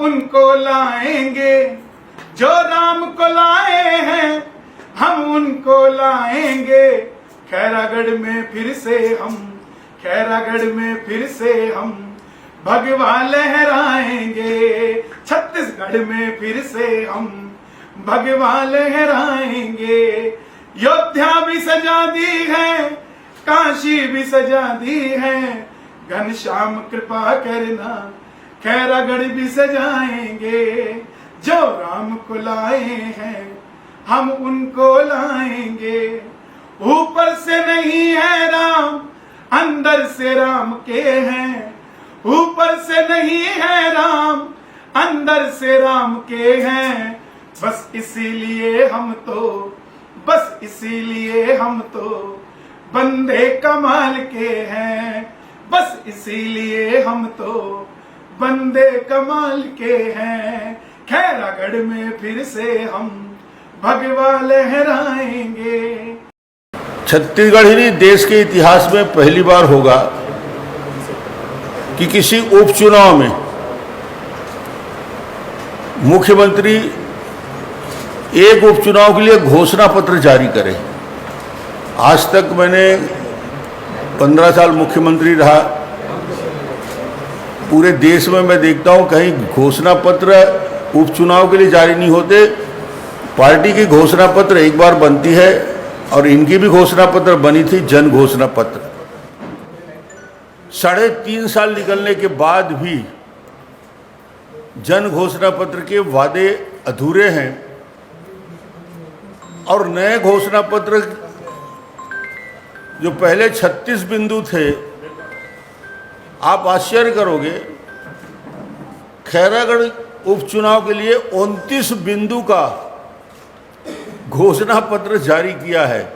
उनको लाएंगे जो राम को लाए हैं, हम उनको लाएंगे। खैरागढ़ में फिर से हम, खैरागढ़ में फिर से हम भगवा लहराएंगे। छत्तीसगढ़ में फिर से हम भगवा लहराएंगे। योद्धा भी सजा दी है, काशी भी सजा दी है, घनश्याम कृपा करना खैरागढ़ भी सजाएंगे। जो राम को लाए हैं हम उनको लाएंगे। ऊपर से नहीं है राम, अंदर से राम के हैं। ऊपर से नहीं है राम, अंदर से राम के हैं। बस इसीलिए हम तो, बस इसीलिए हम तो बंदे कमाल के हैं। बस इसीलिए हम तो बंदे कमाल के हैं। खैरागढ़ में फिर से हम भगवा लहराएंगे। छत्तीसगढ़ ही नहीं, देश के इतिहास में पहली बार होगा कि किसी उपचुनाव में मुख्यमंत्री एक उपचुनाव के लिए घोषणा पत्र जारी करे। आज तक मैंने 15 साल मुख्यमंत्री रहा, पूरे देश में मैं देखता हूं कहीं घोषणा पत्र उपचुनाव के लिए जारी नहीं होते। पार्टी की घोषणा पत्र एक बार बनती है और इनकी भी घोषणा पत्र बनी थी, जन घोषणा पत्र। 3.5 साल निकलने के बाद भी जन घोषणा पत्र के वादे अधूरे हैं और नए घोषणा पत्र जो पहले 36 बिंदु थे, आप आश्चर्य करोगे, खैरागढ़ उपचुनाव के लिए 29 बिंदु का घोषणा पत्र जारी किया है।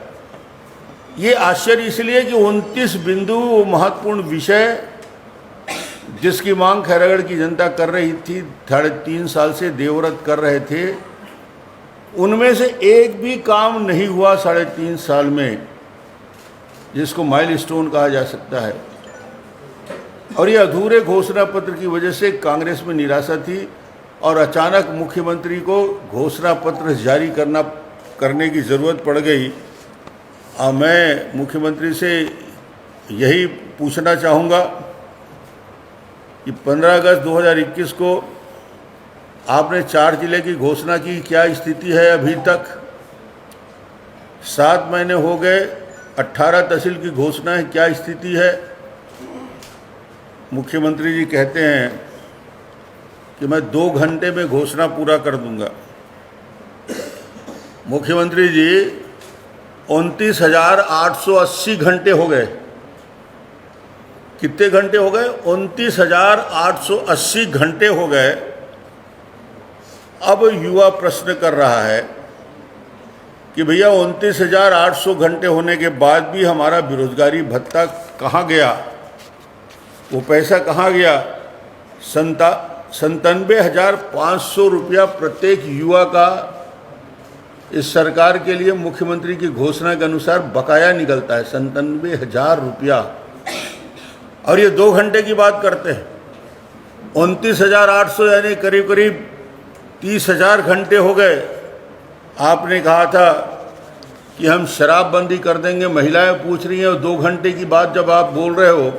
ये आश्चर्य इसलिए कि 29 बिंदु वो महत्वपूर्ण विषय जिसकी मांग खैरागढ़ की जनता कर रही थी, 3.5 साल से देवव्रत कर रहे थे, उनमें से एक भी काम नहीं हुआ 3.5 साल में, जिसको माइलस्टोन कहा जा सकता है। और ये अधूरे घोषणा पत्र की वजह से कांग्रेस में निराशा थी और अचानक मुख्यमंत्री को घोषणा पत्र जारी करने की ज़रूरत पड़ गई। मैं मुख्यमंत्री से यही पूछना चाहूँगा कि 15 अगस्त 2021 को आपने 4 जिले की घोषणा की, क्या स्थिति है अभी तक? 7 महीने हो गए, 18 तहसील की घोषणा है, क्या स्थिति है? मुख्यमंत्री जी कहते हैं कि मैं 2 घंटे में घोषणा पूरा कर दूंगा। मुख्यमंत्री जी 29,880 घंटे हो गए। कितने घंटे हो गए? 29,880 घंटे हो गए। अब युवा प्रश्न कर रहा है कि भैया 29,800 घंटे होने के बाद भी हमारा बेरोजगारी भत्ता कहाँ गया? वो पैसा कहाँ गया? 97,500 रुपया प्रत्येक युवा का इस सरकार के लिए मुख्यमंत्री की घोषणा के अनुसार बकाया निकलता है, 97,000 रुपया। और ये 2 घंटे की बात करते हैं। 29,800 यानी करीब करीब 30,000 घंटे हो गए। आपने कहा था कि हम शराबबंदी कर देंगे, महिलाएं पूछ रही हैं, और 2 घंटे की बात जब आप बोल रहे हो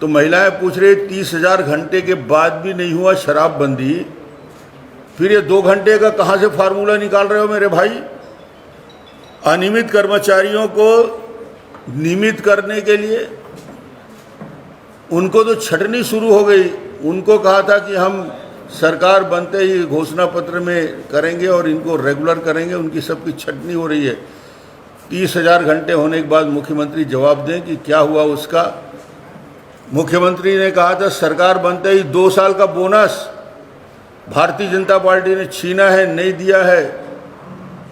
तो महिलाएं पूछ रही 30,000 घंटे के बाद भी नहीं हुआ शराबबंदी। फिर ये 2 घंटे का कहाँ से फार्मूला निकाल रहे हो मेरे भाई? अनियमित कर्मचारियों को नियमित करने के लिए उनको तो छटनी शुरू हो गई। उनको कहा था कि हम सरकार बनते ही घोषणा पत्र में करेंगे और इनको रेगुलर करेंगे, उनकी सबकी छटनी हो रही है। 30,000 घंटे होने के बाद मुख्यमंत्री जवाब दें कि क्या हुआ उसका। मुख्यमंत्री ने कहा था सरकार बनते ही 2 साल का बोनस भारतीय जनता पार्टी ने छीना है, नहीं दिया है।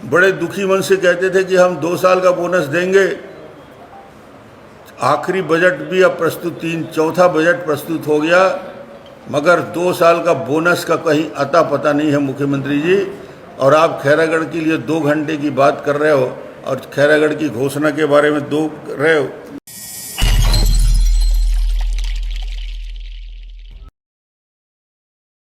बड़े दुखी मन से कहते थे कि हम 2 साल का बोनस देंगे। आखिरी बजट भी अब प्रस्तुत, 4था बजट प्रस्तुत हो गया, मगर 2 साल का बोनस का कहीं अता पता नहीं है मुख्यमंत्री जी। और आप खैरागढ़ के लिए 2 घंटे की बात कर रहे हो और खैरागढ़ की घोषणा के बारे में 2 कर रहे हो।